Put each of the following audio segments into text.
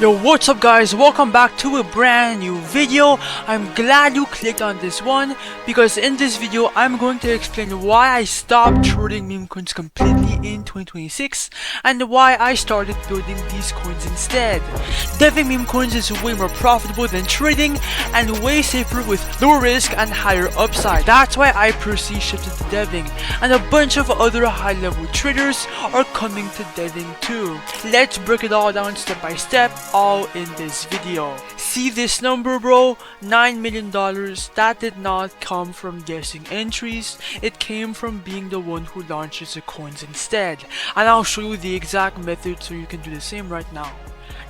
Yo, what's up guys, welcome back to a brand new video. I'm glad you clicked on this one because in this video I'm going to explain why I stopped trading meme coins completely in 2026 and why I started building these coins instead. Deving meme coins is way more profitable than trading and way safer with lower risk and higher upside. That's why I personally shifted to deving, and a bunch of other high level traders are coming to deving too. Let's break it all down step by step, all in this video. See this number, bro? $9 million. That did not come from guessing entries. It came from being the one who launches the coins instead. And I'll show you the exact method so you can do the same right now.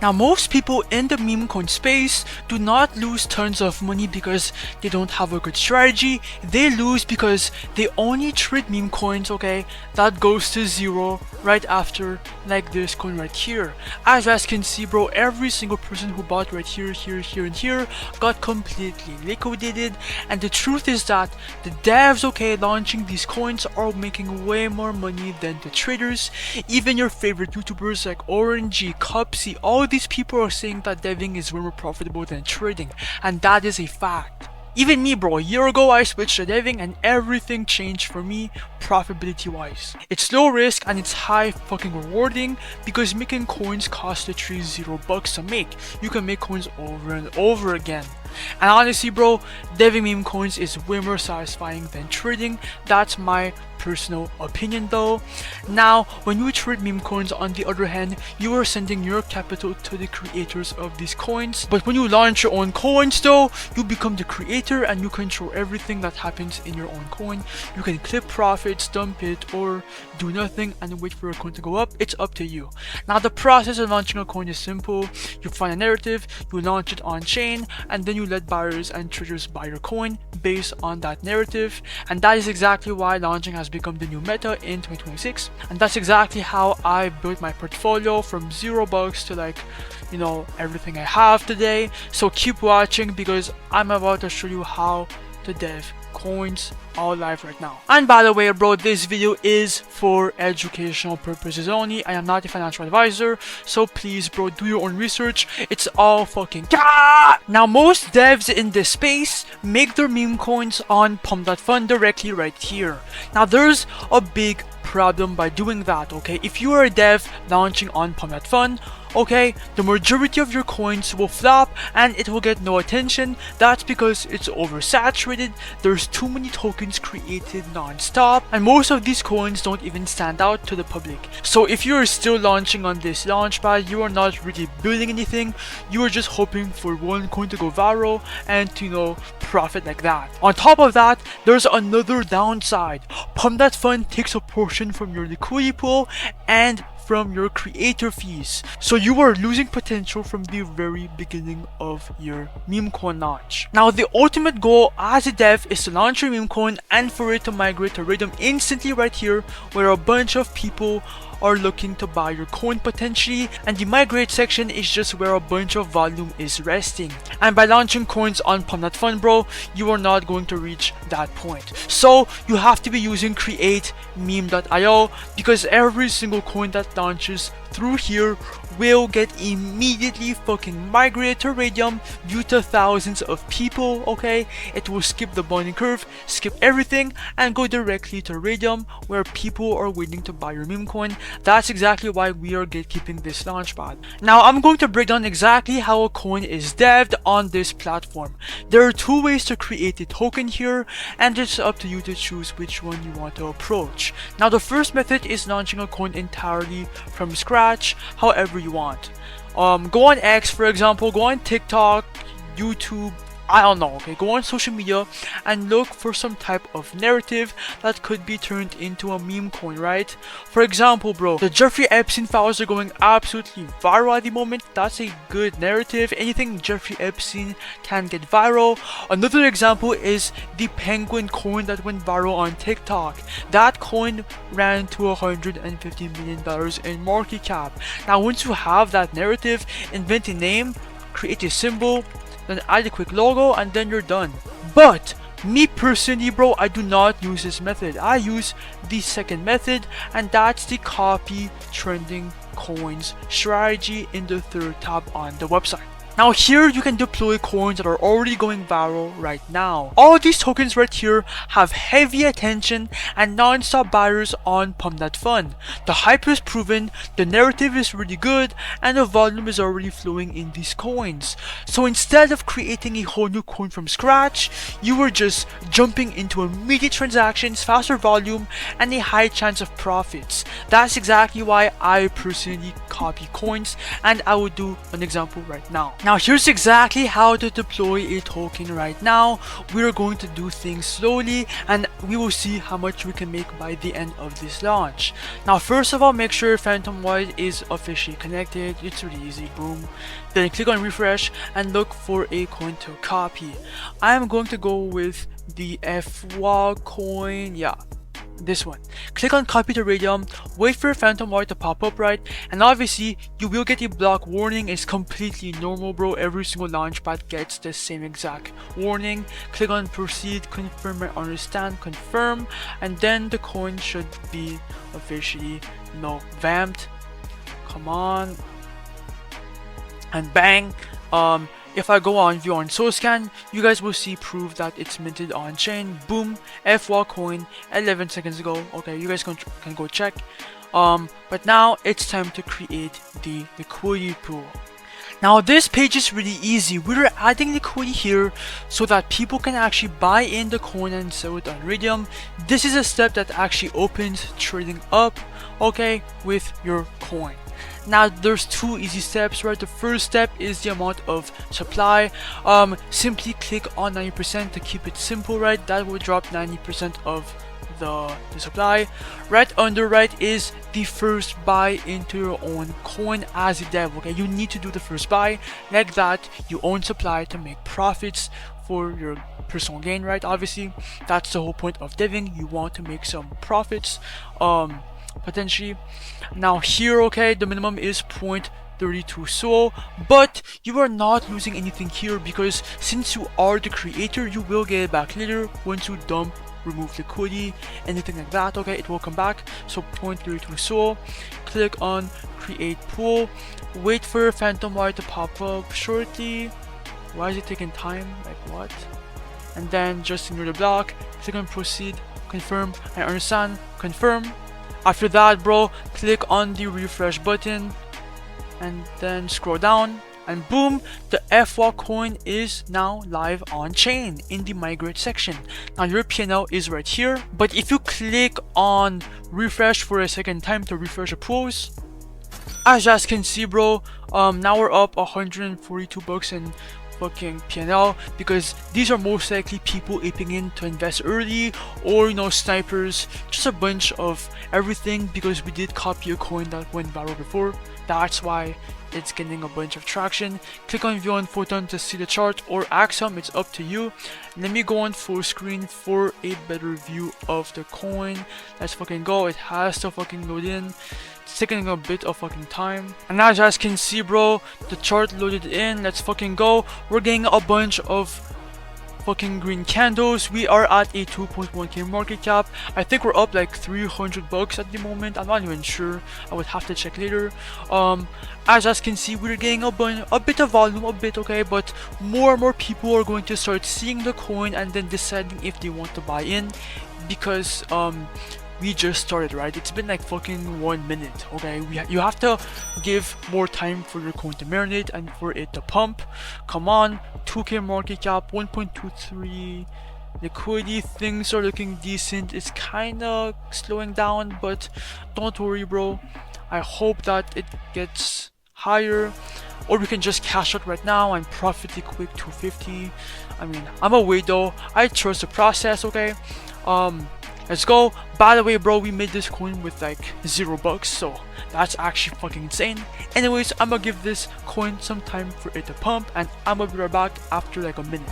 Now, most people in the meme coin space do not lose tons of money because they don't have a good strategy. They lose because they only trade meme coins, okay, that goes to zero right after, like this coin right here. As you guys can see, bro, every single person who bought right here, and here got completely liquidated. And the truth is that the devs, okay, launching these coins are making way more money than the traders. Even your favorite YouTubers like Orangey, Cupsy, all these people are saying that deving is way more profitable than trading, and that is a fact. Even me, bro, a year ago I switched to deving and everything changed for me profitability wise. It's low risk and it's high fucking rewarding because making coins costs literally $0 to make. You can make coins over and over again. And honestly, bro, deving meme coins is way more satisfying than trading. That's my personal opinion though. Now, when you trade meme coins, on the other hand, you are sending your capital to the creators of these coins. But when you launch your own coins though, you become the creator and you control everything that happens in your own coin. You can clip profits, dump it, or do nothing and wait for a coin to go up. It's up to you. Now, the process of launching a coin is simple. You find a narrative, you launch it on chain, and then you let buyers and traders buy your coin based on that narrative. And that is exactly why launching has become the new meta in 2026, and that's exactly how I built my portfolio from $0 to, like, you know, everything I have today. So keep watching because I'm about to show you how to dev coins all live right now. And by the way, bro, this video is for educational purposes only. I am not a financial advisor, so please, bro, do your own research. It's all fucking Now, most devs in this space make their meme coins on Pump.Fun directly right here. Now, there's a big problem by doing that, okay? If you are a dev launching on Pump.Fun, okay, the majority of your coins will flop and it will get no attention. That's because it's oversaturated. There's too many tokens created non-stop, and most of these coins don't even stand out to the public. So if you're still launching on this launchpad, you are not really building anything. You are just hoping for one coin to go viral and to, you know, profit like that. On top of that, there's another downside. Pump.Fun takes a portion from your liquidity pool and from your creator fees, so you are losing potential from the very beginning of your meme coin launch. Now, the ultimate goal as a dev is to launch your meme coin and for it to migrate to Radium instantly right here, where a bunch of people are looking to buy your coin potentially, and the migrate section is just where a bunch of volume is resting. And by launching coins on Pump.Fun, bro, you are not going to reach that point. So you have to be using create meme.io because every single coin that launches through here will get immediately fucking migrated to Radium due to thousands of people, okay? It will skip the bonding curve, skip everything, and go directly to Radium where people are waiting to buy your meme coin. That's exactly why we are gatekeeping this launchpad. Now, I'm going to break down exactly how a coin is devved on this platform. There are two ways to create a token here, and it's up to you to choose which one you want to approach. Now, the first method is launching a coin entirely from scratch, however you want. Go on X, for example, go on TikTok, YouTube, I don't know, okay, go on social media and look for some type of narrative that could be turned into a meme coin, right? For example, bro, the Jeffrey Epstein files are going absolutely viral at the moment. That's a good narrative. Anything Jeffrey Epstein can get viral. Another example is the Penguin coin that went viral on TikTok. That coin ran to $150 million in market cap. Now, once you have that narrative, invent a name, create a symbol, then add a quick logo, and then you're done. But Me personally, bro, I do not use this method. I use the second method, and that's the copy trending coins strategy in the third tab on the website. Now here you can deploy coins that are already going viral right now. All these tokens right here have heavy attention and non-stop buyers on Pump.Fun. The hype is proven, the narrative is really good, and the volume is already flowing in these coins. So instead of creating a whole new coin from scratch, you are just jumping into immediate transactions, faster volume, and a high chance of profits. That's exactly why I personally copy coins, and I will do an example right now. Now here's exactly how to deploy a token right now. We're going to do things slowly and we will see how much we can make by the end of this launch. Now first of all, make sure Phantom Wallet is officially connected. It's really easy, boom. Then click on refresh and look for a coin to copy. I'm going to go with the FWA coin, yeah, this one. Click on copy to Radium, wait for Phantom Wallet to pop up, right? And obviously you will get a block warning. It's completely normal, bro. Every single launchpad gets the same exact warning. Click on proceed, confirm and understand, confirm, and then the coin should be officially vamped. Come on, and bang. If I go on view on SoScan, you guys will see proof that it's minted on chain. Boom, FWA coin 11 seconds ago. Okay, you guys can go check. But now it's time to create the liquidity pool. Now this page is really easy. We're adding liquidity here so that people can actually buy in the coin and sell it on Radium. This is a step that actually opens trading up, okay, with your coin. Now there's two easy steps, right? The first step is the amount of supply. Simply click on 90% to keep it simple, right? That will drop 90% of the supply. Right under right is the first buy into your own coin as a dev. Okay, you need to do the first buy like that. You own supply to make profits for your personal gain, right? Obviously that's the whole point of deving. You want to make some profits potentially. Now here, okay, the minimum is 0.32 SOL, but you are not losing anything here because since you are the creator, you will get it back later once you dump, remove liquidity, anything like that. Okay, it will come back. So 0.32 SOL. Click on create pool, wait for Phantom Wallet to pop up shortly. Why is it taking time? Like what? And then just ignore the block, click on proceed, confirm and understand, confirm. After that, bro, click on the refresh button and then scroll down and boom, the FWA coin is now live on chain in the migrate section. Now your PNL is right here, but if you click on refresh for a second time to refresh the pools, as you guys can see, bro, now we're up 142 bucks and fucking PNL because these are most likely people aping in to invest early, or snipers, just a bunch of everything because we did copy a coin that went viral before. That's why it's getting a bunch of traction. Click on view on Photon to see the chart or Axiom, it's up to you. Let me go on full screen for a better view of the coin. Let's fucking go. It has to fucking load in. It's taking a bit of fucking time. And as you guys can see, bro, the chart loaded in. Let's fucking go. We're getting a bunch of fucking green candles. We are at a 2.1k market cap. I think we're up like 300 bucks at the moment. I'm not even sure. I would have to check later. As you guys can see, we're getting a bit of volume, okay, but more and more people are going to start seeing the coin and then deciding if they want to buy in because we just started, right? It's been like fucking 1 minute, okay? You have to give more time for your coin to marinate and for it to pump. Come on, 2k market cap, 1.23 liquidity. Things are looking decent. It's kind of slowing down, but don't worry, bro. I hope that it gets higher, or we can just cash out right now and profit a quick 250. I mean, I'm away though. I trust the process, okay? Let's go. By the way, bro, we made this coin with like $0, so that's actually fucking insane. Anyways, I'm gonna give this coin some time for it to pump, and I'm gonna be right back after like a minute.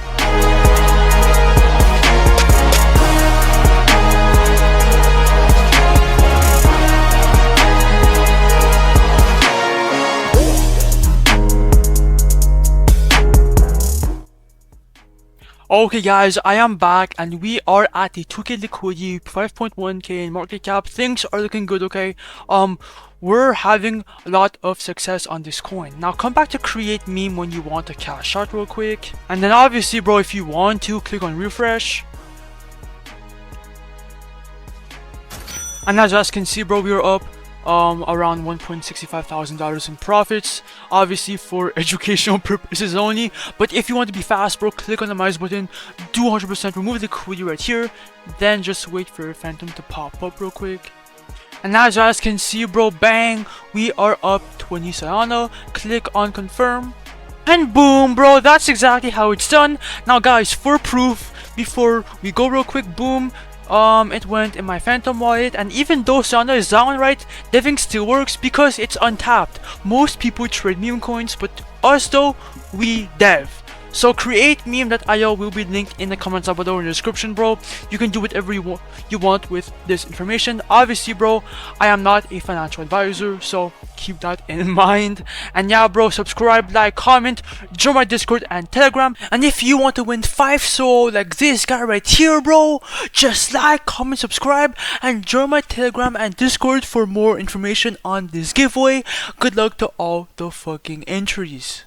Okay guys, I am back and we are at the 2k liquidity, 5.1k in market cap. Things are looking good, okay? We're having a lot of success on this coin. Now come back to create meme when you want to cash out real quick. And then obviously bro, if you want to, click on refresh. And as you guys can see bro, we are up around $1,65000 in profits, obviously for educational purposes only. But if you want to be fast bro, click on the minus button, do 100%, remove the liquidity right here, then just wait for Phantom to pop up real quick. And as you guys can see bro, bang, we are up 20 Solana. Click on confirm, and boom bro, that's exactly how it's done. Now guys, for proof, before we go real quick, boom, it went in my Phantom wallet, and even though Solana is down, right, deving still works because it's untapped. Most people trade meme coins, but us though, we dev. So create meme.io will be linked in the comments down below in the description bro. You can do whatever you want with this information. Obviously bro, I am not a financial advisor, so keep that in mind. And yeah bro, subscribe, like, comment, join my Discord and Telegram. And if you want to win 5 SOL like this guy right here bro, just like, comment, subscribe, and join my Telegram and Discord for more information on this giveaway. Good luck to all the fucking entries.